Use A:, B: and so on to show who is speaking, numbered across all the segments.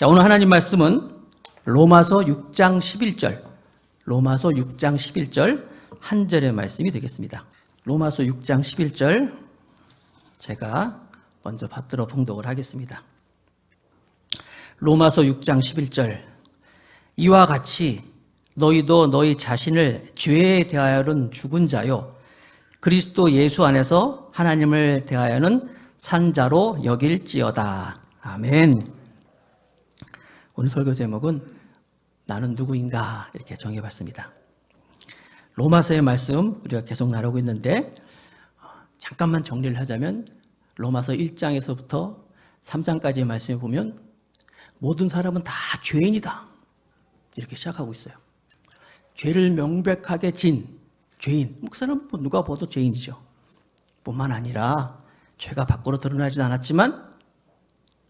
A: 자, 오늘 하나님 말씀은 로마서 6장 11절, 로마서 6장 11절 한 절의 말씀이 되겠습니다. 로마서 6장 11절 제가 먼저 받들어 봉독을 하겠습니다. 로마서 6장 11절 이와 같이 너희도 너희 자신을 죄에 대하여는 죽은 자요 그리스도 예수 안에서 하나님을 대하여는 산 자로 여길지어다. 아멘. 오늘 설교 제목은 나는 누구인가 이렇게 정해봤습니다. 로마서의 말씀 우리가 계속 나누고 있는데 잠깐만 정리를 하자면 로마서 1장에서부터 3장까지의 말씀을 보면 모든 사람은 다 죄인이다 이렇게 시작하고 있어요. 죄를 명백하게 진 죄인, 그 사람 누가 봐도 죄인이죠. 뿐만 아니라 죄가 밖으로 드러나진 않았지만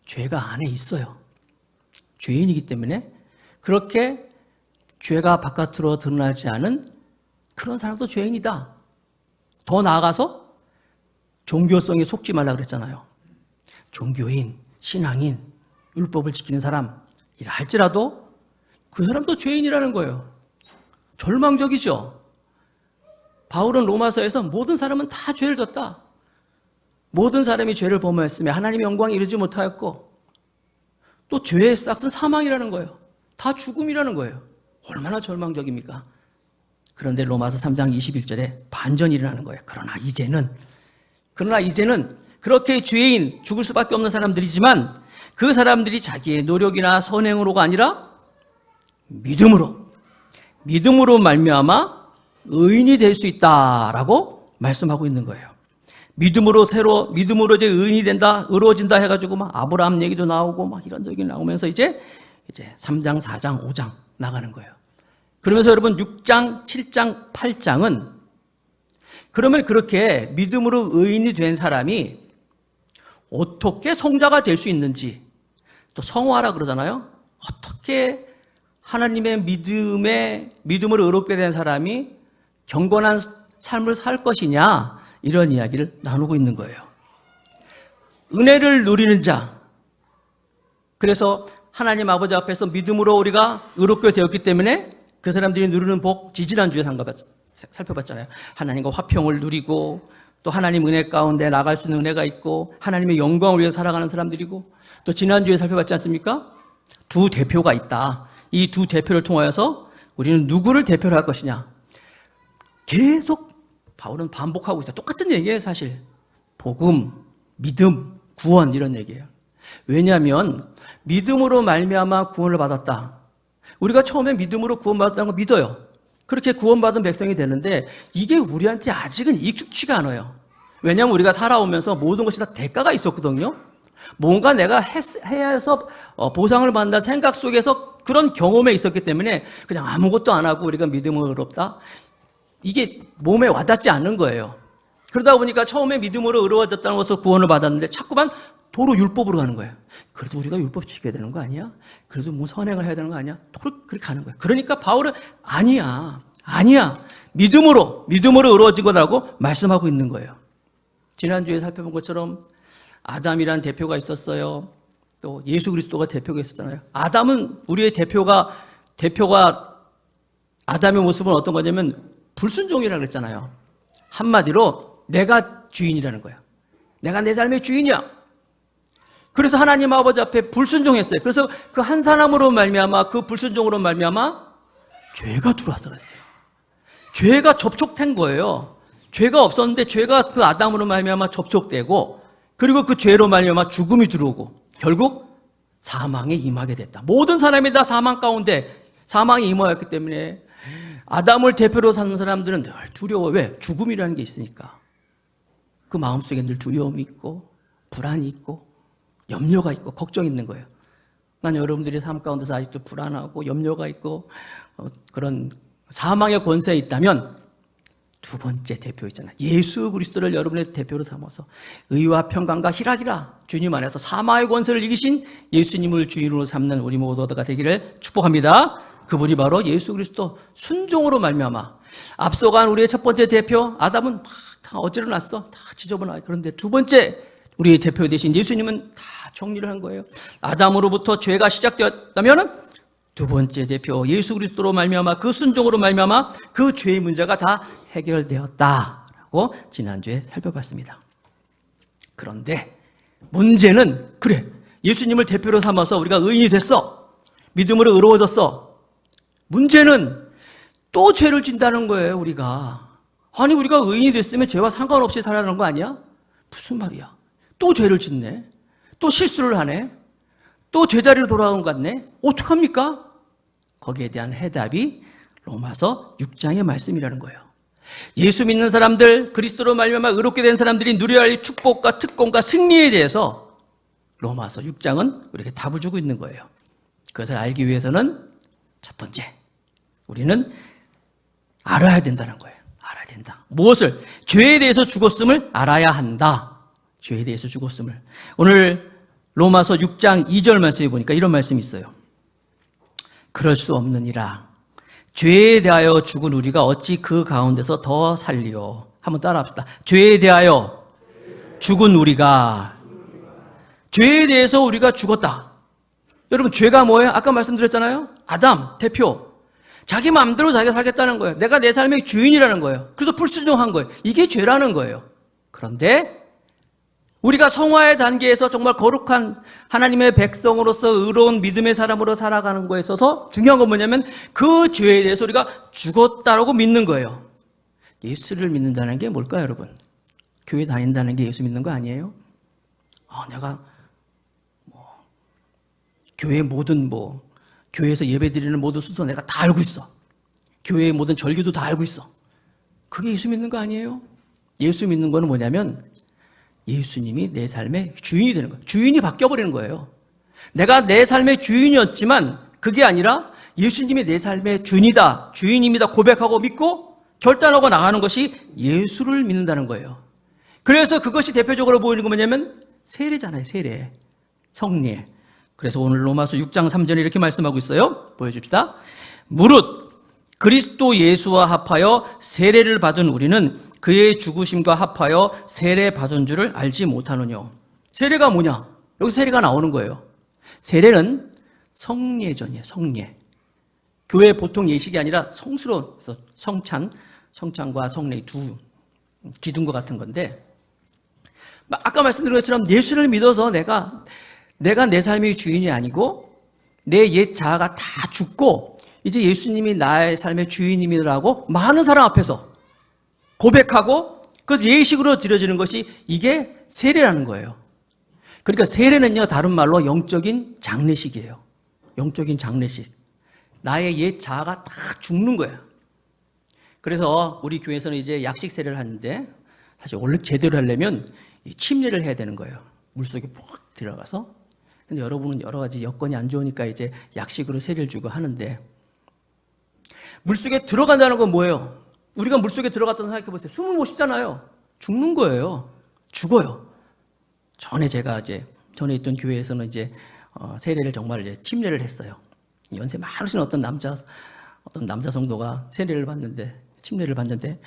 A: 죄가 안에 있어요. 죄인이기 때문에 그렇게 죄가 바깥으로 드러나지 않은 그런 사람도 죄인이다. 더 나아가서 종교성에 속지 말라 그랬잖아요. 종교인, 신앙인, 율법을 지키는 사람이라 할지라도 그 사람도 죄인이라는 거예요. 절망적이죠. 바울은 로마서에서 모든 사람은 다 죄를 졌다. 모든 사람이 죄를 범하였으며 하나님의 영광에 이르지 못하였고 또 죄의 싹은 사망이라는 거예요. 다 죽음이라는 거예요. 얼마나 절망적입니까? 그런데 로마서 3장 21절에 반전이 일어나는 거예요. 그러나 이제는 그렇게 죄인, 죽을 수밖에 없는 사람들이지만 그 사람들이 자기의 노력이나 선행으로가 아니라 믿음으로 말미암아 의인이 될 수 있다라고 말씀하고 있는 거예요. 믿음으로 이제 의인이 된다, 의로워진다 해가지고 막 아브라함 얘기도 나오고 막 이런 얘기 나오면서 이제 3장, 4장, 5장 나가는 거예요. 그러면서 여러분 6장, 7장, 8장은 그러면 그렇게 믿음으로 의인이 된 사람이 어떻게 성자가 될 수 있는지 또 성화라 그러잖아요. 어떻게 하나님의 믿음으로 의롭게 된 사람이 경건한 삶을 살 것이냐 이런 이야기를 나누고 있는 거예요. 은혜를 누리는 자. 그래서 하나님 아버지 앞에서 믿음으로 우리가 의롭게 되었기 때문에 그 사람들이 누리는 복, 지지난주에 살펴봤잖아요. 하나님과 화평을 누리고 또 하나님 은혜 가운데 나갈 수 있는 은혜가 있고 하나님의 영광을 위해서 살아가는 사람들이고 또 지난주에 살펴봤지 않습니까? 두 대표가 있다. 이 두 대표를 통하여서 우리는 누구를 대표로 할 것이냐. 계속 바울은 반복하고 있어요. 똑같은 얘기예요, 사실. 복음, 믿음, 구원 이런 얘기예요. 왜냐하면 믿음으로 말미암아 구원을 받았다. 우리가 처음에 믿음으로 구원받았다는 거 믿어요. 그렇게 구원받은 백성이 되는데 이게 우리한테 아직은 익숙치가 않아요. 왜냐하면 우리가 살아오면서 모든 것이 다 대가가 있었거든요. 뭔가 내가 해야 해서 보상을 받는다 생각 속에서 그런 경험에 있었기 때문에 그냥 아무것도 안 하고 우리가 믿음으로 의롭다. 이게 몸에 와닿지 않는 거예요. 그러다 보니까 처음에 믿음으로 의로워졌다는 것을 구원을 받았는데 자꾸만 도로 율법으로 가는 거예요. 그래도 우리가 율법 지켜야 되는 거 아니야? 그래도 뭐 선행을 해야 되는 거 아니야? 도로 그렇게 가는 거예요. 그러니까 바울은 아니야. 믿음으로 의로워진 거라고 말씀하고 있는 거예요. 지난주에 살펴본 것처럼 아담이란 대표가 있었어요. 또 예수 그리스도가 대표가 있었잖아요. 아담은 우리의 대표가 아담의 모습은 어떤 거냐면 불순종이라고 그랬잖아요. 한마디로 내가 주인이라는 거예요. 내가 내 삶의 주인이야. 그래서 하나님 아버지 앞에 불순종했어요. 그래서 그 한 사람으로 말미암아 그 불순종으로 말미암아 죄가 들어와서 그랬어요. 죄가 접촉된 거예요. 죄가 없었는데 죄가 그 아담으로 말미암아 접촉되고 그리고 그 죄로 말미암아 죽음이 들어오고 결국 사망에 임하게 됐다. 모든 사람이 다 사망 가운데 사망에 임하였기 때문에 아담을 대표로 사는 사람들은 늘 두려워. 왜? 죽음이라는 게 있으니까. 그 마음속에 늘 두려움이 있고 불안이 있고 염려가 있고 걱정이 있는 거예요. 난 여러분들이 삶 가운데서 아직도 불안하고 염려가 있고 그런 사망의 권세에 있다면 두 번째 대표 있잖아요. 예수 그리스도를 여러분의 대표로 삼아서 의와 평강과 희락이라 주님 안에서 사망의 권세를 이기신 예수님을 주인으로 삼는 우리 모두가 되기를 축복합니다. 그분이 바로 예수 그리스도 순종으로 말미암아 앞서간 우리의 첫 번째 대표 아담은 막 다 어지러놨어. 다 지저분하게. 그런데 두 번째 우리의 대표 되신 예수님은 다 정리를 한 거예요. 아담으로부터 죄가 시작되었다면 두 번째 대표 예수 그리스도로 말미암아 그 순종으로 말미암아 그 죄의 문제가 다 해결되었다라고 지난주에 살펴봤습니다. 그런데 문제는 그래 예수님을 대표로 삼아서 우리가 의인이 됐어. 믿음으로 의로워졌어. 문제는 또 죄를 짓는다는 거예요. 우리가. 아니 우리가 의인이 됐으면 죄와 상관없이 살아가는 거 아니야? 무슨 말이야. 또 죄를 짓네. 또 실수를 하네. 또 제자리로 돌아온 것 같네. 어떡합니까? 거기에 대한 해답이 로마서 6장의 말씀이라는 거예요. 예수 믿는 사람들, 그리스도로 말미암아 의롭게 된 사람들이 누려야 할 축복과 특권과 승리에 대해서 로마서 6장은 우리에게 답을 주고 있는 거예요. 그것을 알기 위해서는 첫 번째, 우리는 알아야 된다는 거예요. 알아야 된다. 무엇을? 죄에 대해서 죽었음을 알아야 한다. 죄에 대해서 죽었음을. 오늘 로마서 6장 2절 말씀에 보니까 이런 말씀이 있어요. 그럴 수 없느니라. 죄에 대하여 죽은 우리가 어찌 그 가운데서 더 살리요. 한번 따라합시다. 죄에 대하여 죽은 우리가. 죄에 대해서 우리가 죽었다. 여러분 죄가 뭐예요? 아까 말씀드렸잖아요. 아담 대표. 자기 마음대로 자기가 살겠다는 거예요. 내가 내 삶의 주인이라는 거예요. 그래서 불순종한 거예요. 이게 죄라는 거예요. 그런데 우리가 성화의 단계에서 정말 거룩한 하나님의 백성으로서 의로운 믿음의 사람으로 살아가는 거에 있어서 중요한 건 뭐냐면 그 죄에 대해서 우리가 죽었다라고 믿는 거예요. 예수를 믿는다는 게 뭘까요, 여러분? 교회 다닌다는 게 예수 믿는 거 아니에요? 내가 교회 모든 교회에서 예배드리는 모든 순서 내가 다 알고 있어. 교회의 모든 절기도 다 알고 있어. 그게 예수 믿는 거 아니에요? 예수 믿는 거는 뭐냐면 예수님이 내 삶의 주인이 되는 거예요. 주인이 바뀌어버리는 거예요. 내가 내 삶의 주인이었지만 그게 아니라 예수님이 내 삶의 주인이다, 주인입니다 고백하고 믿고 결단하고 나가는 것이 예수를 믿는다는 거예요. 그래서 그것이 대표적으로 보이는 건 뭐냐면 세례잖아요. 세례, 성례. 그래서 오늘 로마서 6장 3절에 이렇게 말씀하고 있어요. 보여줍시다. 무릇 그리스도 예수와 합하여 세례를 받은 우리는 그의 죽으심과 합하여 세례 받은 줄을 알지 못하느뇨. 세례가 뭐냐? 여기서 세례가 나오는 거예요. 세례는 성례전이에요. 성례. 교회 보통 예식이 아니라 성스러운 성찬과 성례 두 기둥과 같은 건데 아까 말씀드린 것처럼 예수를 믿어서 내가 내 삶의 주인이 아니고 내 옛 자아가 다 죽고 이제 예수님이 나의 삶의 주인님이라고 많은 사람 앞에서 고백하고 그래서 예식으로 드려지는 것이 이게 세례라는 거예요. 그러니까 세례는요 다른 말로 영적인 장례식이에요. 영적인 장례식. 나의 옛 자아가 다 죽는 거예요. 그래서 우리 교회에서는 이제 약식 세례를 하는데 사실 원래 제대로 하려면 침례를 해야 되는 거예요. 물속에 푹 들어가서. 근데 여러분은 여러 가지 여건이 안 좋으니까 이제 약식으로 세례를 주고 하는데 물속에 들어간다는 건 뭐예요? 우리가 물속에 들어갔다는 생각해 보세요. 숨을 못 쉬잖아요. 죽는 거예요. 죽어요. 전에 있던 교회에서는 이제 세례를 정말 이제 침례를 했어요. 연세 많으신 어떤 남자 성도가 세례를 받는데 침례를 받는데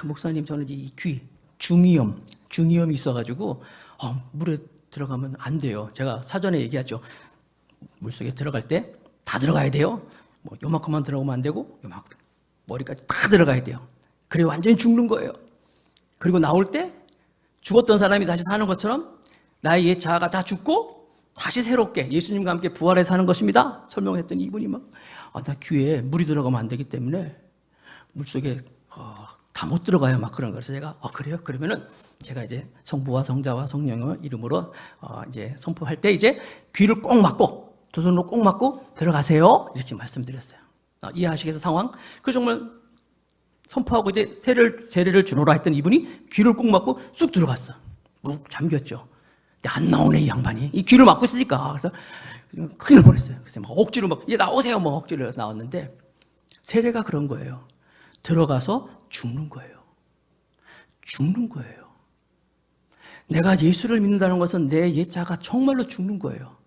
A: 목사님 저는 이 중이염이 있어가지고 물에 들어가면 안 돼요. 제가 사전에 얘기하죠. 물속에 들어갈 때 다 들어가야 돼요. 요만큼만 들어가면 안 되고 머리까지 다 들어가야 돼요. 그래 완전히 죽는 거예요. 그리고 나올 때 죽었던 사람이 다시 사는 것처럼 나의 옛 자아가 다 죽고 다시 새롭게 예수님과 함께 부활해 사는 것입니다. 설명했더니 이분이 나 귀에 물이 들어가면 안 되기 때문에 물속에 다 못 들어가요. 그런 거예요. 그래서 제가 그래요? 그러면은 제가 이제 성부와 성자와 성령의 이름으로 이제 선포할 때 이제 귀를 꼭 막고 두 손으로 꼭 막고 들어가세요. 이렇게 말씀드렸어요. 이해하시겠어요, 상황? 그 정말 선포하고 이제 세례를 주노라 했던 이분이 귀를 꼭 막고 쑥 들어갔어. 잠겼죠. 근데 안 나오네, 이 양반이. 이 귀를 막고 있으니까. 그래서 큰일 날 뻔했어요. 그래서 억지로 이제 나오세요. 억지로 나왔는데 세례가 그런 거예요. 들어가서 죽는 거예요. 죽는 거예요. 내가 예수를 믿는다는 것은 내 옛 자가 정말로 죽는 거예요.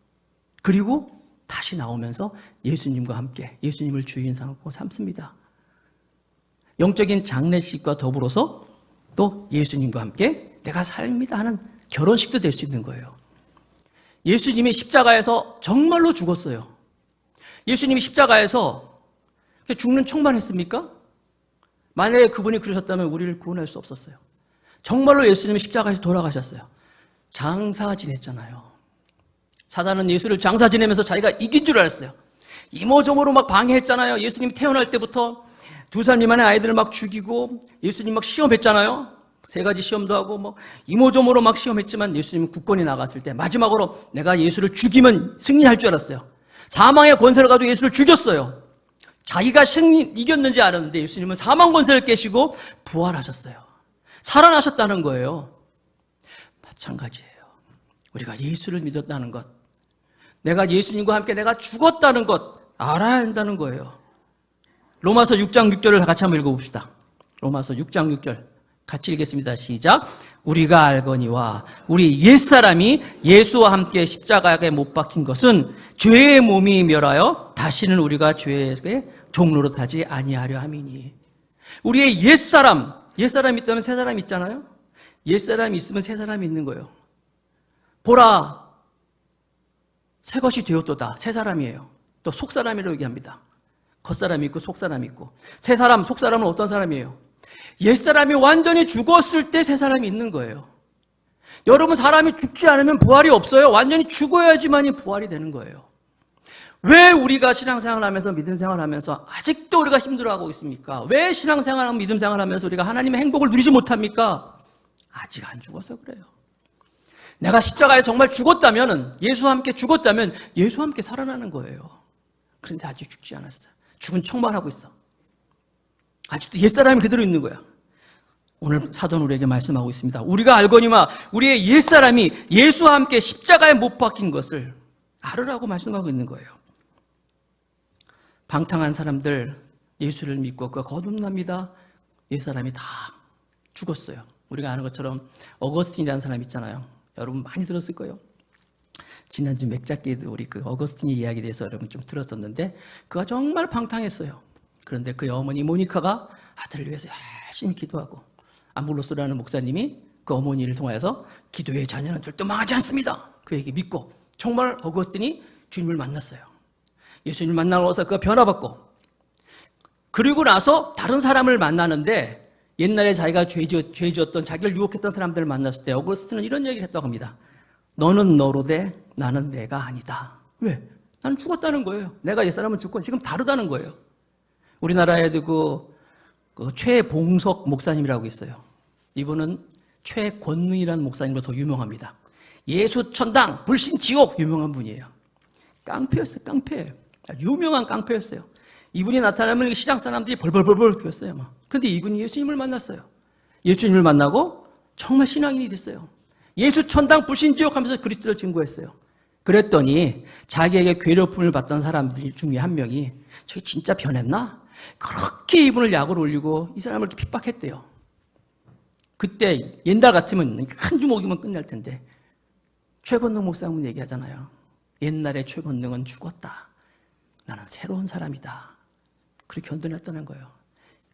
A: 그리고 다시 나오면서 예수님과 함께 예수님을 주인 삼고 삼습니다. 영적인 장례식과 더불어서 또 예수님과 함께 내가 삽니다 하는 결혼식도 될 수 있는 거예요. 예수님이 십자가에서 정말로 죽었어요. 예수님이 십자가에서 죽는 척만 했습니까? 만약에 그분이 그러셨다면 우리를 구원할 수 없었어요. 정말로 예수님이 십자가에서 돌아가셨어요. 장사 지냈잖아요. 사단은 예수를 장사 지내면서 자기가 이긴 줄 알았어요. 이모저모로 막 방해했잖아요. 예수님 태어날 때부터 2살 미만의 아이들을 막 죽이고 예수님 막 시험했잖아요. 3가지 시험도 하고 뭐 이모저모로 막 시험했지만 예수님은 굳건히 나갔을 때 마지막으로 내가 예수를 죽이면 승리할 줄 알았어요. 사망의 권세를 가지고 예수를 죽였어요. 자기가 이겼는지 알았는데 예수님은 사망 권세를 깨시고 부활하셨어요. 살아나셨다는 거예요. 마찬가지예요. 우리가 예수를 믿었다는 것, 내가 예수님과 함께 내가 죽었다는 것 알아야 한다는 거예요. 로마서 6장 6절을 같이 한번 읽어봅시다. 로마서 6장 6절 같이 읽겠습니다. 시작. 우리가 알거니와 우리 옛사람이 예수와 함께 십자가에 못 박힌 것은 죄의 몸이 멸하여 다시는 우리가 죄의 종로로 타지 아니하려 함이니. 우리의 옛사람이 있다면 새사람이 있잖아요. 옛사람이 있으면 새사람이 있는 거예요. 보라, 새것이 되었도다. 새사람이에요. 또 속사람이라고 얘기합니다. 겉사람이 있고 속사람이 있고. 새사람, 속사람은 어떤 사람이에요? 옛사람이 완전히 죽었을 때 새사람이 있는 거예요. 여러분, 사람이 죽지 않으면 부활이 없어요. 완전히 죽어야지만이 부활이 되는 거예요. 왜 우리가 신앙생활을 하면서 믿음생활을 하면서 아직도 우리가 힘들어하고 있습니까? 왜 신앙생활하고 믿음생활을 하면서 우리가 하나님의 행복을 누리지 못합니까? 아직 안 죽어서 그래요. 내가 십자가에 정말 죽었다면, 예수와 함께 죽었다면 예수와 함께 살아나는 거예요. 그런데 아직 죽지 않았어요. 죽은 척만 하고 있어. 아직도 옛사람이 그대로 있는 거야. 오늘 사도는 우리에게 말씀하고 있습니다. 우리가 알거니와 우리의 옛사람이 예수와 함께 십자가에 못 박힌 것을 알으라고 말씀하고 있는 거예요. 방탕한 사람들, 예수를 믿고 그가 거듭납니다. 옛사람이 다 죽었어요. 우리가 아는 것처럼 어거스틴이라는 사람 있잖아요. 여러분 많이 들었을 거예요. 지난주 맥작기에도 우리 그 어거스틴의 이야기에 대해서 여러분 좀 들었었는데 그가 정말 방탕했어요. 그런데 그의 어머니 모니카가 아들을 위해서 열심히 기도하고 암블로스라는 목사님이 그 어머니를 통하여서 기도의 자녀는 절대 망하지 않습니다. 그에게 믿고 정말 어거스틴이 주님을 만났어요. 예수님을 만나서 그가 변화받고, 그리고 나서 다른 사람을 만나는데 옛날에 자기가 죄 지었던, 자기를 유혹했던 사람들을 만났을 때 어거스틴은 이런 얘기를 했다고 합니다. 너는 너로 돼, 나는 내가 아니다. 왜? 나는 죽었다는 거예요. 내가 옛사람은 죽고 지금 다르다는 거예요. 우리나라에도 그 최봉석 목사님이라고 있어요. 이분은 최권능이라는 목사님으로 더 유명합니다. 예수 천당, 불신 지옥 유명한 분이에요. 깡패였어요. 깡패. 유명한 깡패였어요. 이분이 나타나면 시장 사람들이 벌벌벌벌 뛰었어요. 그런데 이분이 예수님을 만났어요. 예수님을 만나고 정말 신앙인이 됐어요. 예수 천당, 불신 지옥 하면서 그리스도를 증거했어요. 그랬더니 자기에게 괴롭힘을 받던 사람들 중에 한 명이 저기 진짜 변했나? 그렇게 이분을 약으로 올리고 이 사람을 이렇게 핍박했대요. 그때 옛날 같으면 한 주먹이면 끝날 텐데 최건능 목사님은 얘기하잖아요. 옛날에 최건능은 죽었다. 나는 새로운 사람이다. 그렇게 견뎌냈다는 거예요.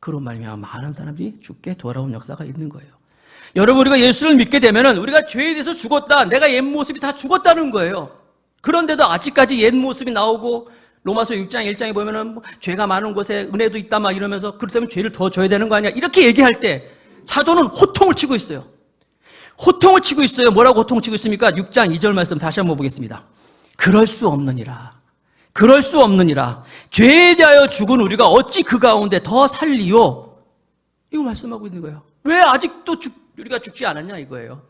A: 그런 말이면 많은 사람들이 죽게 돌아온 역사가 있는 거예요. 여러분, 우리가 예수를 믿게 되면 우리가 죄에 대해서 죽었다. 내가 옛 모습이 다 죽었다는 거예요. 그런데도 아직까지 옛 모습이 나오고 로마서 6장 1장에 보면은 뭐 죄가 많은 곳에 은혜도 있다 막 이러면서 그렇다면 죄를 더 져야 되는 거 아니야? 이렇게 얘기할 때 사도는 호통을 치고 있어요. 호통을 치고 있어요. 뭐라고 호통을 치고 있습니까? 6장 2절 말씀 다시 한번 보겠습니다. 그럴 수 없느니라. 그럴 수 없느니라. 죄에 대하여 죽은 우리가 어찌 그 가운데 더 살리요? 이거 말씀하고 있는 거예요. 왜 아직도 우리가 죽지 않았냐 이거예요.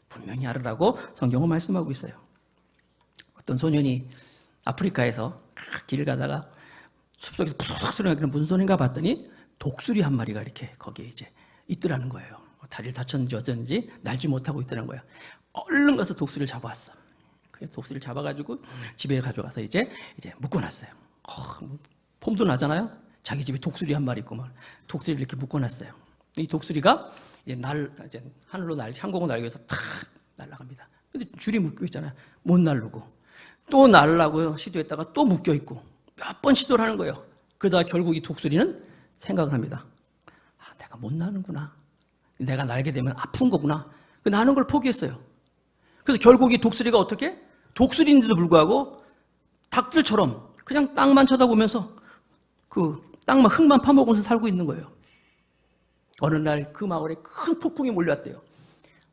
A: 분명히 알으라고 성경은 말씀하고 있어요. 어떤 소년이 아프리카에서 길을 가다가 숲속에서 푸르륵 소리가 나는 무슨 소리인가 봤더니 독수리 한 마리가 이렇게 거기에 이제 있더라는 거예요. 다리를 다쳤는지 어쩐지 날지 못하고 있더라는 거예요. 얼른 가서 독수리를 잡아왔어. 그래서 독수리를 잡아가지고 집에 가져가서 이제 묶어놨어요. 폼도 나잖아요. 자기 집에 독수리 한 마리 있고 막 독수리를 이렇게 묶어놨어요. 이 독수리가 이제 하늘로 항공을 날기 위해서 탁 날아갑니다. 근데 줄이 묶여 있잖아요. 못 날르고 또 날으려고 시도했다가 또 묶여 있고 몇 번 시도를 하는 거예요. 그러다가 결국 이 독수리는 생각을 합니다. 내가 못 나는구나. 내가 날게 되면 아픈 거구나. 나는 걸 포기했어요. 그래서 결국 이 독수리가 어떻게? 독수리인데도 불구하고 닭들처럼 그냥 땅만 쳐다보면서 그 땅만 흙만 파먹으면서 살고 있는 거예요. 어느 날 그 마을에 큰 폭풍이 몰려왔대요.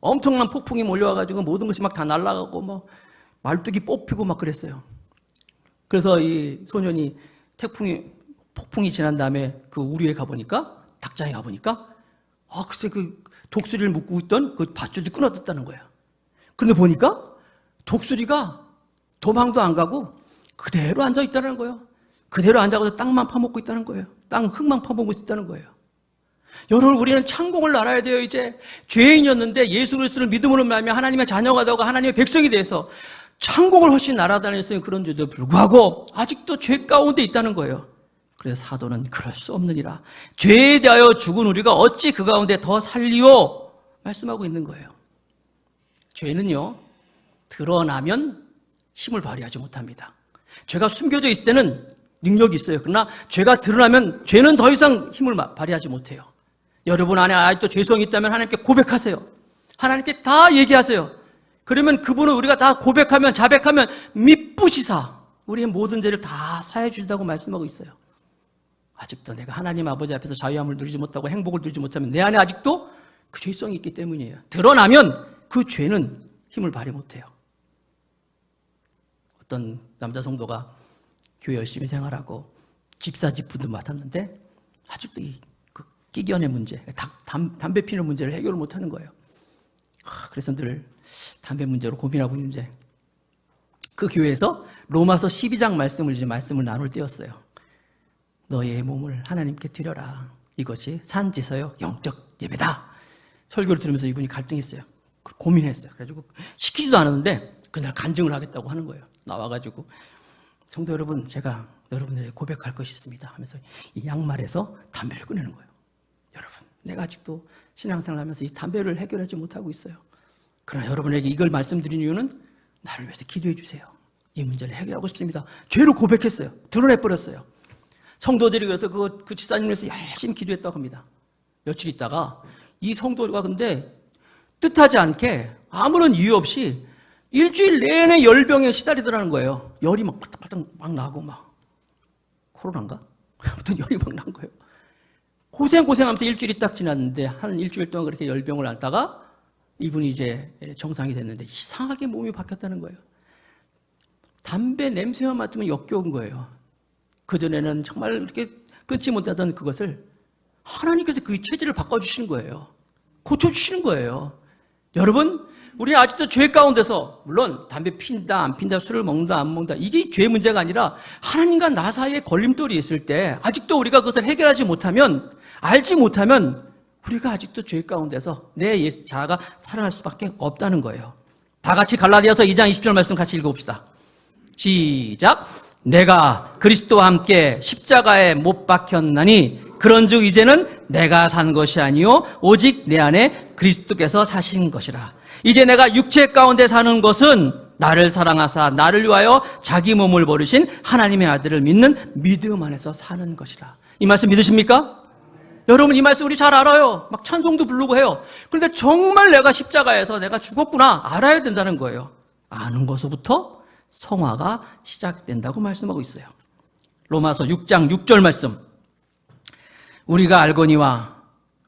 A: 엄청난 폭풍이 몰려와가지고 모든 것이 막 다 날아가고 뭐 말뚝이 뽑히고 막 그랬어요. 그래서 이 소년이 폭풍이 지난 다음에 그 우리에 가보니까, 닭장에 가보니까, 글쎄 그 독수리를 묶고 있던 그 밧줄이 끊어졌다는 거예요. 그런데 보니까 독수리가 도망도 안 가고 그대로 앉아 있다는 거예요. 그대로 앉아서 땅만 파먹고 있다는 거예요. 땅 흙만 파먹고 있다는 거예요. 여러분, 우리는 창공을 알아야 돼요. 이제 죄인이었는데 예수 그리스도를 믿음으로 말하면 하나님의 자녀가 되고 하나님의 백성이 돼서 창공을 훨씬 날아다녔으니 그런 죄도 불구하고 아직도 죄 가운데 있다는 거예요. 그래서 사도는 그럴 수 없느니라. 죄에 대하여 죽은 우리가 어찌 그 가운데 더 살리오? 말씀하고 있는 거예요. 죄는요, 드러나면 힘을 발휘하지 못합니다. 죄가 숨겨져 있을 때는 능력이 있어요. 그러나 죄가 드러나면 죄는 더 이상 힘을 발휘하지 못해요. 여러분 안에 아직도 죄성이 있다면 하나님께 고백하세요. 하나님께 다 얘기하세요. 그러면 그분은 우리가 다 고백하면, 자백하면 미쁘시사 우리의 모든 죄를 다 사해 주신다고 말씀하고 있어요. 아직도 내가 하나님 아버지 앞에서 자유함을 누리지 못하고 행복을 누리지 못하면 내 안에 아직도 그 죄성이 있기 때문이에요. 드러나면 그 죄는 힘을 발휘 못해요. 어떤 남자 성도가 교회 열심히 생활하고 집사 집분도 맡았는데 아직도 그 끼견의 문제, 담배 피는 문제를 해결을 못하는 거예요. 그래서 늘 담배 문제로 고민하고 있는데 그 교회에서 로마서 12장 말씀을 나눌 때였어요. 너의 몸을 하나님께 드려라. 이것이 산지서요 영적 예배다. 설교를 들으면서 이분이 갈등했어요. 고민했어요. 그래가지고 시키지도 않았는데 그날 간증을 하겠다고 하는 거예요. 나와가지고 성도 여러분, 제가 여러분들에게 고백할 것이 있습니다 하면서 이 양말에서 담배를 꺼내는 거예요. 여러분, 내가 아직도 신앙생활을 하면서 이 담배를 해결하지 못하고 있어요. 그러나 여러분에게 이걸 말씀드린 이유는 나를 위해서 기도해 주세요. 이 문제를 해결하고 싶습니다. 죄를 고백했어요. 드러내버렸어요. 성도들이 그래서 그 집사님을 위해서 열심히 기도했다고 합니다. 며칠 있다가 이 성도가 근데 뜻하지 않게 아무런 이유 없이 일주일 내내 열병에 시달리더라는 거예요. 열이 막 바닥바닥 막 나고 막 코로나인가? 아무튼 열이 막 난 거예요. 고생하면서 일주일이 딱 지났는데 한 일주일 동안 그렇게 열병을 앓다가 이분이 이제 정상이 됐는데 이상하게 몸이 바뀌었다는 거예요. 담배 냄새만 맡으면 역겨운 거예요. 그전에는 정말 이렇게 끊지 못하던 그것을 하나님께서 그 체질을 바꿔주시는 거예요. 고쳐주시는 거예요. 여러분, 우리는 아직도 죄 가운데서, 물론 담배 핀다 안 핀다, 술을 먹는다 안 먹는다, 이게 죄 문제가 아니라 하나님과 나 사이에 걸림돌이 있을 때 아직도 우리가 그것을 해결하지 못하면, 알지 못하면 우리가 아직도 죄 가운데서 내 옛 자아가 살아날 수밖에 없다는 거예요. 다 같이 갈라디아서 2장 20절 말씀 같이 읽어봅시다. 시작. 내가 그리스도와 함께 십자가에 못 박혔나니 그런즉 이제는 내가 산 것이 아니요 오직 내 안에 그리스도께서 사신 것이라. 이제 내가 육체 가운데 사는 것은 나를 사랑하사 나를 위하여 자기 몸을 버리신 하나님의 아들을 믿는 믿음 안에서 사는 것이라. 이 말씀 믿으십니까? 여러분, 이 말씀 우리 잘 알아요. 막 찬송도 부르고 해요. 그런데 정말 내가 십자가에서 내가 죽었구나 알아야 된다는 거예요. 아는 것부터 성화가 시작된다고 말씀하고 있어요. 로마서 6장 6절 말씀. 우리가 알거니와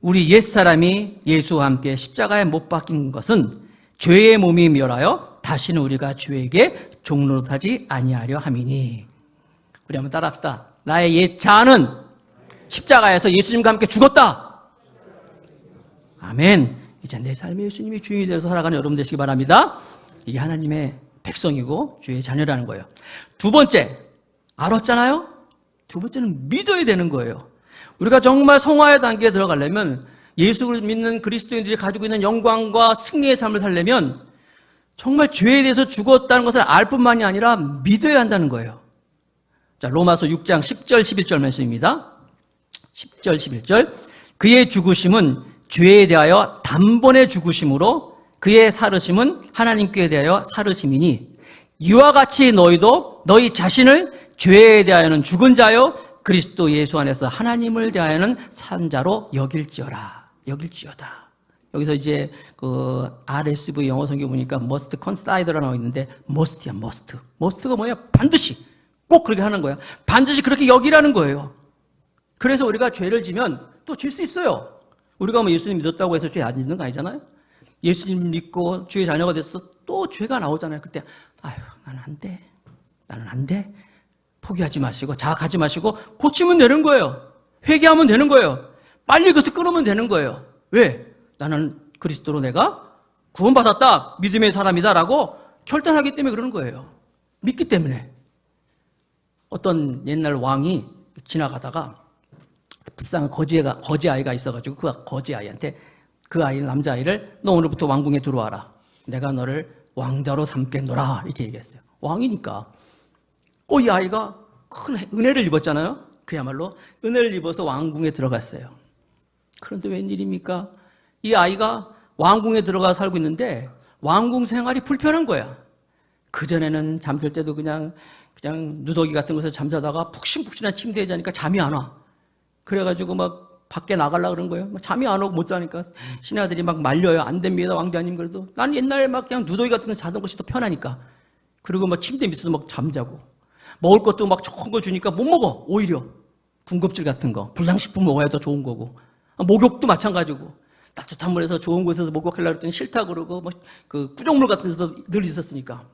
A: 우리 옛사람이 예수와 함께 십자가에 못 박힌 것은 죄의 몸이 멸하여 다시는 우리가 죄에게 종노릇하지 아니하려 함이니. 우리 한번 따라합시다. 나의 옛 자아는 십자가에서 예수님과 함께 죽었다. 아멘. 이제 내 삶에 예수님이 주인이 되어서 살아가는 여러분 되시기 바랍니다. 이게 하나님의 백성이고 주의 자녀라는 거예요. 두 번째, 알았잖아요? 두 번째는 믿어야 되는 거예요. 우리가 정말 성화의 단계에 들어가려면, 예수를 믿는 그리스도인들이 가지고 있는 영광과 승리의 삶을 살려면 정말 죄에 대해서 죽었다는 것을 알 뿐만이 아니라 믿어야 한다는 거예요. 자, 로마서 6장 10절 11절 말씀입니다. 10절 11절. 그의 죽으심은 죄에 대하여 단번에 죽으심으로 그의 살으심은 하나님께 대하여 살으심이니 이와 같이 너희도 너희 자신을 죄에 대하여는 죽은 자요 그리스도 예수 안에서 하나님을 대하여는 산 자로 여길지어다. 여기서 이제 그 RSV 영어 성경 보니까 must consider라고 나와 있는데 must야, must. must가 뭐야? 반드시 꼭 그렇게 하는 거야. 반드시 그렇게 여기라는 거예요. 그래서 우리가 죄를 지면 또 질 수 있어요. 우리가 뭐 예수님 믿었다고 해서 죄 안 짓는 거 아니잖아요. 예수님 믿고 주의 자녀가 됐어 또 죄가 나오잖아요. 그때 아유 나는 안 돼. 나는 안 돼. 포기하지 마시고 자학하지 마시고 고치면 되는 거예요. 회개하면 되는 거예요. 빨리 그것을 끊으면 되는 거예요. 왜? 나는 그리스도로 내가 구원받았다. 믿음의 사람이다라고 결단하기 때문에 그러는 거예요. 믿기 때문에. 어떤 옛날 왕이 지나가다가 불쌍한 거지 아이가 있어가지고 그 거지 아이한테 그 아이 남자아이를 너 오늘부터 왕궁에 들어와라. 내가 너를 왕자로 삼겠노라. 이렇게 얘기했어요. 왕이니까. 이 아이가 큰 은혜를 입었잖아요. 그야말로 은혜를 입어서 왕궁에 들어갔어요. 그런데 웬일입니까? 이 아이가 왕궁에 들어가 살고 있는데 왕궁 생활이 불편한 거야. 그전에는 잠들 때도 그냥 누더기 같은 곳에서 잠자다가 푹신푹신한 침대에 자니까 잠이 안 와. 그래가지고 막 밖에 나가려고 그런 거예요. 잠이 안 오고 못 자니까 신하들이 막 말려요. 안 됩니다, 왕자님. 그래도 난 옛날에 막 그냥 누더기 같은 데서 자던 것이 더 편하니까. 그리고 막 침대 밑에서 막 잠자고. 먹을 것도 막 좋은 거 주니까 못 먹어, 오히려. 군것질 같은 거. 불량식품 먹어야 더 좋은 거고. 목욕도 마찬가지고. 따뜻한 물에서 좋은 곳에서 목욕하려고 했더니 싫다 그러고, 뭐, 그 꾸정물 같은 데서 늘 있었으니까.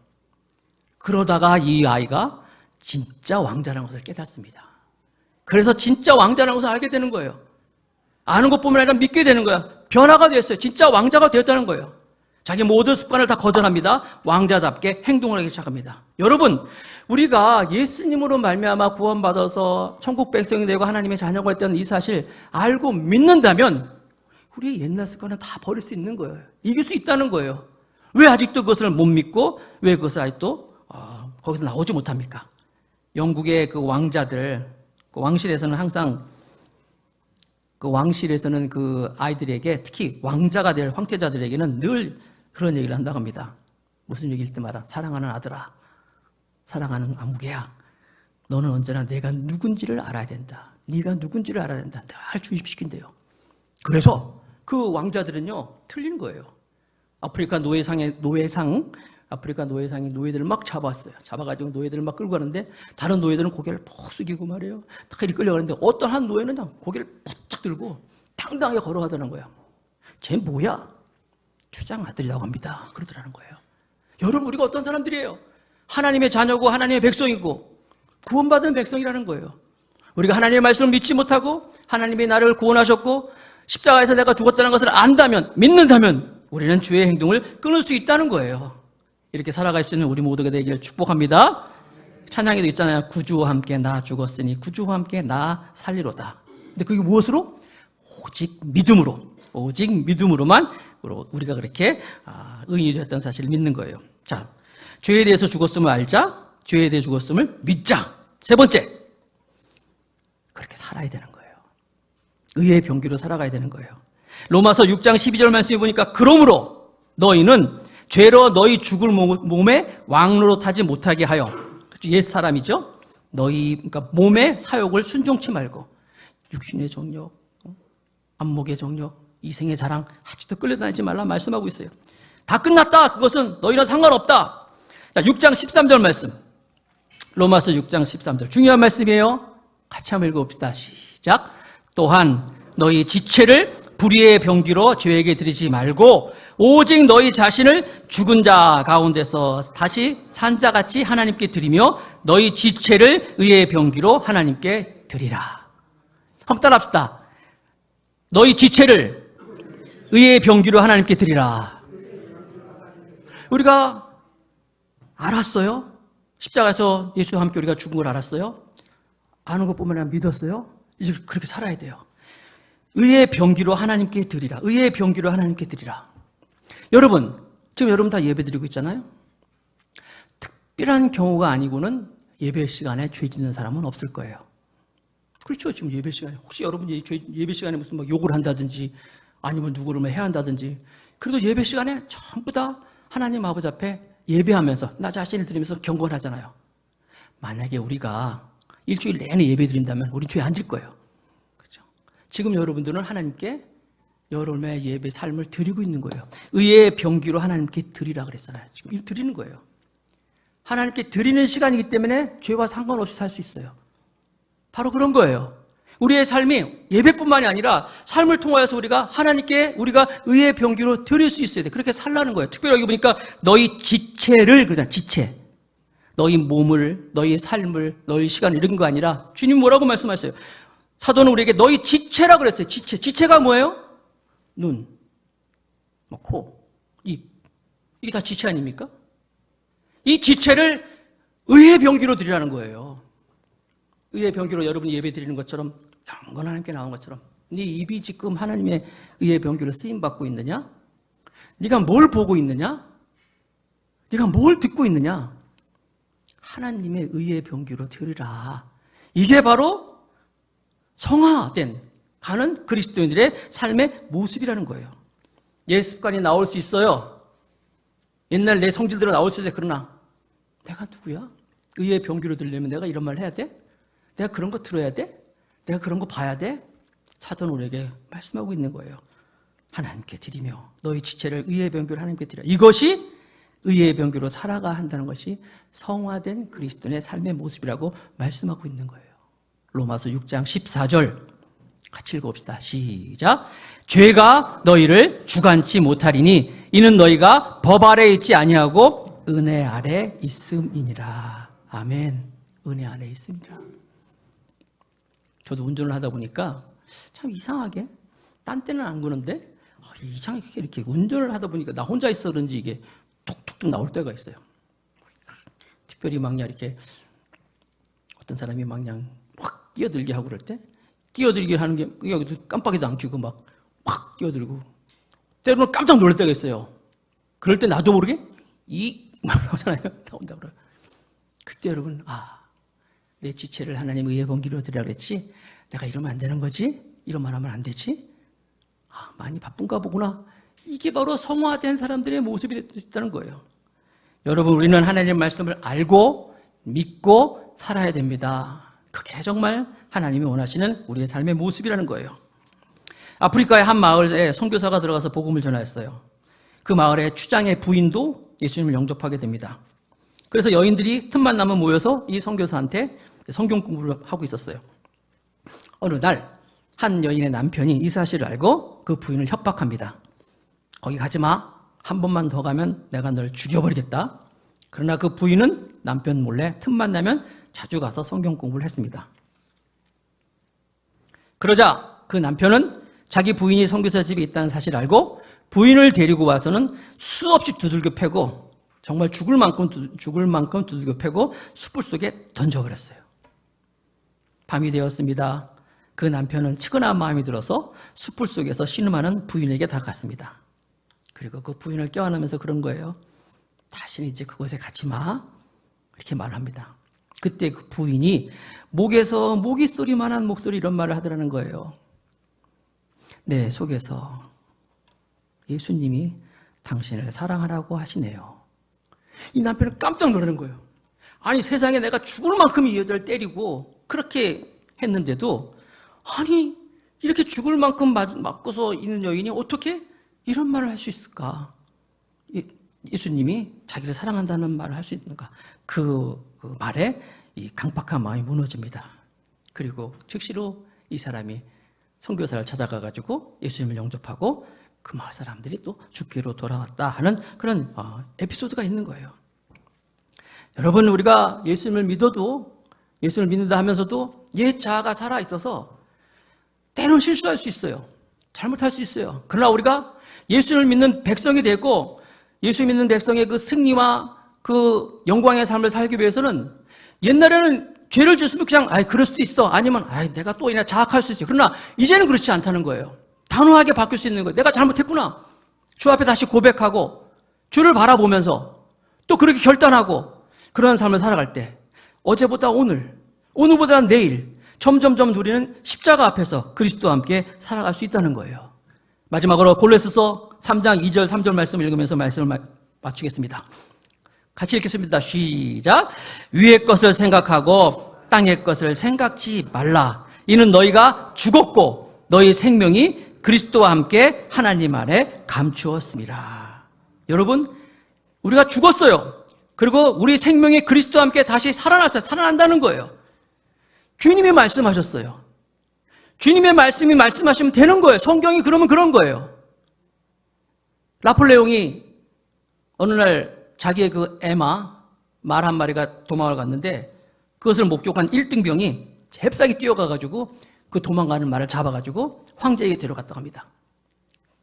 A: 그러다가 이 아이가 진짜 왕자라는 것을 깨닫습니다. 그래서 진짜 왕자라는 것을 알게 되는 거예요. 아는 것뿐만 아니라 믿게 되는 거야. 변화가 됐어요. 진짜 왕자가 되었다는 거예요. 자기 모든 습관을 다 거절합니다. 왕자답게 행동을 하기 시작합니다. 여러분, 우리가 예수님으로 말미암아 구원받아서 천국 백성이 되고 하나님의 자녀가 됐다는 이 사실 알고 믿는다면 우리의 옛날 습관은 다 버릴 수 있는 거예요. 이길 수 있다는 거예요. 왜 아직도 그것을 못 믿고 왜 그것을 아직도 거기서 나오지 못합니까? 영국의 그 왕자들, 그 왕실에서는 항상 그 왕실에서는 그 아이들에게 특히 왕자가 될 황태자들에게는 늘 그런 얘기를 한다고 합니다. 무슨 얘기일 때마다 사랑하는 아들아, 사랑하는 아무개야, 너는 언제나 내가 누군지를 알아야 된다. 네가 누군지를 알아야 된다. 늘 주입시킨대요. 그래서 그 왕자들은요 틀린 거예요. 아프리카 노예상이 노예들을 막 잡았어요. 잡아가지고 노예들을 막 끌고 가는데 다른 노예들은 고개를 푹 숙이고 말이에요. 딱 이렇게 끌려가는데 어떤 한 노예는 그냥 고개를 푹 들고 당당하게 걸어가더라는 거예요. 쟤 뭐야? 추장 아들이라고 합니다. 그러더라는 거예요. 여러분, 우리가 어떤 사람들이에요? 하나님의 자녀고 하나님의 백성이고 구원받은 백성이라는 거예요. 우리가 하나님의 말씀을 믿지 못하고 하나님이 나를 구원하셨고 십자가에서 내가 죽었다는 것을 안다면, 믿는다면 우리는 죄의 행동을 끊을 수 있다는 거예요. 이렇게 살아갈 수 있는 우리 모두가 되기를 축복합니다. 찬양에도 있잖아요. 구주와 함께 나 죽었으니 구주와 함께 나 살리로다. 근데 그게 무엇으로? 오직 믿음으로만 우리가 그렇게 의인이 되었다는 사실을 믿는 거예요. 자, 죄에 대해서 죽었음을 알자. 죄에 대해 죽었음을 믿자. 세 번째, 그렇게 살아야 되는 거예요. 의의 병기로 살아가야 되는 거예요. 로마서 6장 12절 말씀해 보니까 그러므로 너희는 죄로 너희 죽을 몸에 왕노릇하지 못하게 하여, 옛 사람이죠. 그러니까 몸의 사욕을 순종치 말고 육신의 정욕, 안목의 정욕, 이생의 자랑 아직도 끌려다니지 말라 말씀하고 있어요. 다 끝났다. 그것은 너희랑 상관없다. 자, 6장 13절 말씀. 로마서 6장 13절. 중요한 말씀이에요. 같이 한번 읽어봅시다. 시작. 또한 너희 지체를 불의의 병기로 죄에게 드리지 말고 오직 너희 자신을 죽은 자 가운데서 다시 산 자같이 하나님께 드리며 너희 지체를 의의 병기로 하나님께 드리라. 한번 따라합시다. 너희 지체를 의의 병기로 하나님께 드리라. 우리가 알았어요? 십자가에서 예수와 함께 우리가 죽은 걸 알았어요? 아는 것뿐만 아니라 믿었어요? 이제 그렇게 살아야 돼요. 의의 병기로 하나님께 드리라. 의의 병기로 하나님께 드리라. 여러분, 지금 여러분 다 예배 드리고 있잖아요? 특별한 경우가 아니고는 예배 시간에 죄 짓는 사람은 없을 거예요. 그렇죠. 지금 예배 시간에. 혹시 여러분 예배 시간에 무슨 막 욕을 한다든지 아니면 누구를 해야 한다든지, 그래도 예배 시간에 전부 다 하나님 아버지 앞에 예배하면서 나 자신을 드리면서 경건하잖아요. 만약에 우리가 일주일 내내 예배 드린다면 우린 죄 안 질 거예요. 그렇죠? 지금 여러분들은 하나님께 여러분의 예배 삶을 드리고 있는 거예요. 의의 병기로 하나님께 드리라 그랬잖아요. 지금 드리는 거예요. 하나님께 드리는 시간이기 때문에 죄와 상관없이 살 수 있어요. 바로 그런 거예요. 우리의 삶이 예배뿐만이 아니라 삶을 통하여서 우리가 하나님께 우리가 의의 병기로 드릴 수 있어야 돼. 그렇게 살라는 거예요. 특별히 여기 보니까 너희 지체를, 그냥 지체. 너희 몸을, 너희 삶을, 너희 시간을 이런 거 아니라 주님 뭐라고 말씀하셨어요? 사도는 우리에게 너희 지체라 그랬어요. 지체. 지체가 뭐예요? 눈, 코, 입. 이게 다 지체 아닙니까? 이 지체를 의의 병기로 드리라는 거예요. 의의 병기로 여러분이 예배 드리는 것처럼 경건 하나님께 나온 것처럼 네 입이 지금 하나님의 의의 병기로 쓰임받고 있느냐? 네가 뭘 보고 있느냐? 네가 뭘 듣고 있느냐? 하나님의 의의 병기로 드리라. 이게 바로 성화된 가는 그리스도인들의 삶의 모습이라는 거예요. 예습관이 나올 수 있어요. 옛날 내 성질대로 나올 수 있어요. 그러나 내가 누구야? 의의 병기로 들려면 내가 이런 말 해야 돼? 내가 그런 거 들어야 돼? 내가 그런 거 봐야 돼? 사도는 우리에게 말씀하고 있는 거예요. 하나님께 드리며 너희 지체를 의의 병기로 하나님께 드려. 이것이 의의 병기로 살아가 한다는 것이 성화된 그리스도인의 삶의 모습이라고 말씀하고 있는 거예요. 로마서 6장 14절 같이 읽어봅시다. 시작. 죄가 너희를 주관치 못하리니 이는 너희가 법 아래 있지 아니하고 은혜 아래 있음이니라. 아멘. 은혜 아래 있습니다. 저도 운전을 하다 보니까 참 이상하게 딴 때는 안 그러는데 이상하게 이렇게 운전을 하다 보니까 나 혼자 있어 그런지 이게 툭툭툭 나올 때가 있어요. 특별히 막 이렇게 어떤 사람이 막 그냥 확 끼어들게 하고 그럴 때 끼어들게 하는 게 깜빡이도 안 켜고 막 확 끼어들고 때로는 깜짝 놀랄 때가 있어요. 그럴 때 나도 모르게 막 나오잖아요. 나온다 그래요. 그때 여러분 내 지체를 하나님 의의 번기로 드리라 그랬지? 내가 이러면 안 되는 거지? 이러면 하면 안 되지? 많이 바쁜가 보구나. 이게 바로 성화된 사람들의 모습이 있다는 거예요. 여러분, 우리는 하나님의 말씀을 알고 믿고 살아야 됩니다. 그게 정말 하나님이 원하시는 우리의 삶의 모습이라는 거예요. 아프리카의 한 마을에 선교사가 들어가서 복음을 전하였어요. 그 마을의 추장의 부인도 예수님을 영접하게 됩니다. 그래서 여인들이 틈만 나면 모여서 이 선교사한테 성경 공부를 하고 있었어요. 어느 날 한 여인의 남편이 이 사실을 알고 그 부인을 협박합니다. 거기 가지 마. 한 번만 더 가면 내가 널 죽여버리겠다. 그러나 그 부인은 남편 몰래 틈만 나면 자주 가서 성경 공부를 했습니다. 그러자 그 남편은 자기 부인이 선교사 집에 있다는 사실을 알고 부인을 데리고 와서는 수없이 두들겨 패고 정말 죽을 만큼 두들겨 패고 숯불 속에 던져버렸어요. 밤이 되었습니다. 그 남편은 치근한 마음이 들어서 숯불 속에서 신음하는 부인에게 다가갔습니다. 그리고 그 부인을 껴안으면서 그런 거예요. 다시는 이제 그곳에 가지 마. 이렇게 말합니다. 그때 그 부인이 목에서 모기 소리만한 목소리 이런 말을 하더라는 거예요. 내 속에서 예수님이 당신을 사랑하라고 하시네요. 이 남편은 깜짝 놀라는 거예요. 아니 세상에 내가 죽을 만큼 이 여자를 때리고 그렇게 했는데도 아니 이렇게 죽을 만큼 맞고서 있는 여인이 어떻게 이런 말을 할 수 있을까? 예수님이 자기를 사랑한다는 말을 할 수 있는가? 그 말에 이 강박한 마음이 무너집니다. 그리고 즉시로 이 사람이 선교사를 찾아가가지고 예수님을 영접하고 그 마을 사람들이 또 주께로 돌아왔다 하는 그런 에피소드가 있는 거예요. 여러분, 우리가 예수님을 믿어도 예수님을 믿는다 하면서도 옛 자아가 살아있어서 때로는 실수할 수 있어요. 잘못할 수 있어요. 그러나 우리가 예수를 믿는 백성이 되고 예수 믿는 백성의 그 승리와 그 영광의 삶을 살기 위해서는 옛날에는 죄를 지었으면 그냥 그럴 수도 있어. 아니면 내가 또 자학할 수 있어요. 그러나 이제는 그렇지 않다는 거예요. 단호하게 바뀔 수 있는 거예요. 내가 잘못했구나. 주 앞에 다시 고백하고 주를 바라보면서 또 그렇게 결단하고 그런 삶을 살아갈 때 어제보다 오늘보다 내일 점점점 우리는 십자가 앞에서 그리스도와 함께 살아갈 수 있다는 거예요. 마지막으로 골로새서 3장 2절 3절 말씀을 읽으면서 말씀을 마치겠습니다. 같이 읽겠습니다. 시작. 위의 것을 생각하고 땅의 것을 생각지 말라. 이는 너희가 죽었고 너희 생명이 그리스도와 함께 하나님 안에 감추었습니다. 여러분, 우리가 죽었어요. 그리고 우리 생명이 그리스도와 함께 다시 살아났어요. 살아난다는 거예요. 주님이 말씀하셨어요. 주님의 말씀이 말씀하시면 되는 거예요. 성경이 그러면 그런 거예요. 나폴레옹이 어느 날 자기의 그 에마, 말 한 마리가 도망을 갔는데 그것을 목격한 1등병이 잽싸게 뛰어가가지고 그 도망가는 말을 잡아가지고 황제에게 데려갔다고 합니다.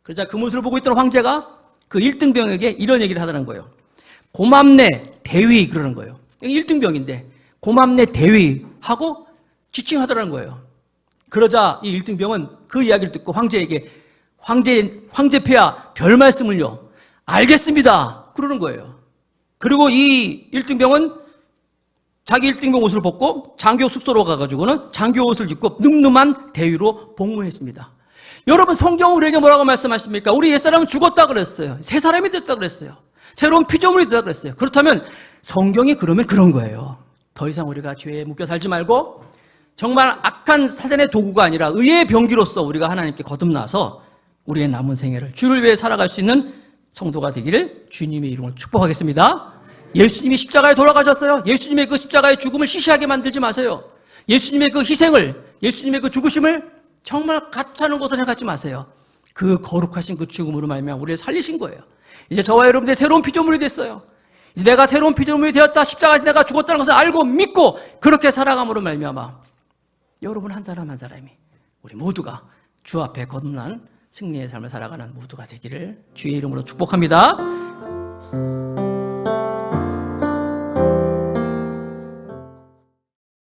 A: 그러자 그 모습을 보고 있던 황제가 그 1등병에게 이런 얘기를 하더라는 거예요. 고맙네 대위 그러는 거예요. 1등병인데 고맙네 대위 하고 지칭하더라는 거예요. 그러자 이 1등병은 그 이야기를 듣고 황제에게 황제폐하 별 말씀을요. 알겠습니다. 그러는 거예요. 그리고 이 1등병은 자기 1등병 옷을 벗고 장교 숙소로 가가지고는 장교 옷을 입고 늠름한 대위로 복무했습니다. 여러분 성경은 우리에게 뭐라고 말씀하십니까? 우리 옛사람은 죽었다 그랬어요. 새 사람이 됐다 그랬어요. 새로운 피조물이 됐다 그랬어요. 그렇다면 성경이 그러면 그런 거예요. 더 이상 우리가 죄에 묶여 살지 말고 정말 악한 사전의 도구가 아니라 의의 병기로서 우리가 하나님께 거듭나서 우리의 남은 생애를 주를 위해 살아갈 수 있는 성도가 되기를 주님의 이름으로 축복하겠습니다. 예수님이 십자가에 돌아가셨어요. 예수님의 그 십자가의 죽음을 시시하게 만들지 마세요. 예수님의 그 희생을, 예수님의 그 죽으심을 정말 가짜는 것을 생각하지 마세요. 그 거룩하신 그 죽음으로 말미암아 우리를 살리신 거예요. 이제 저와 여러분들이 새로운 피조물이 됐어요. 이제 내가 새로운 피조물이 되었다. 십자가에서 내가 죽었다는 것을 알고 믿고 그렇게 살아감으로 말미암아 여러분 한 사람 한 사람이 우리 모두가 주 앞에 거듭난 승리의 삶을 살아가는 모두가 되기를 주의 이름으로 축복합니다.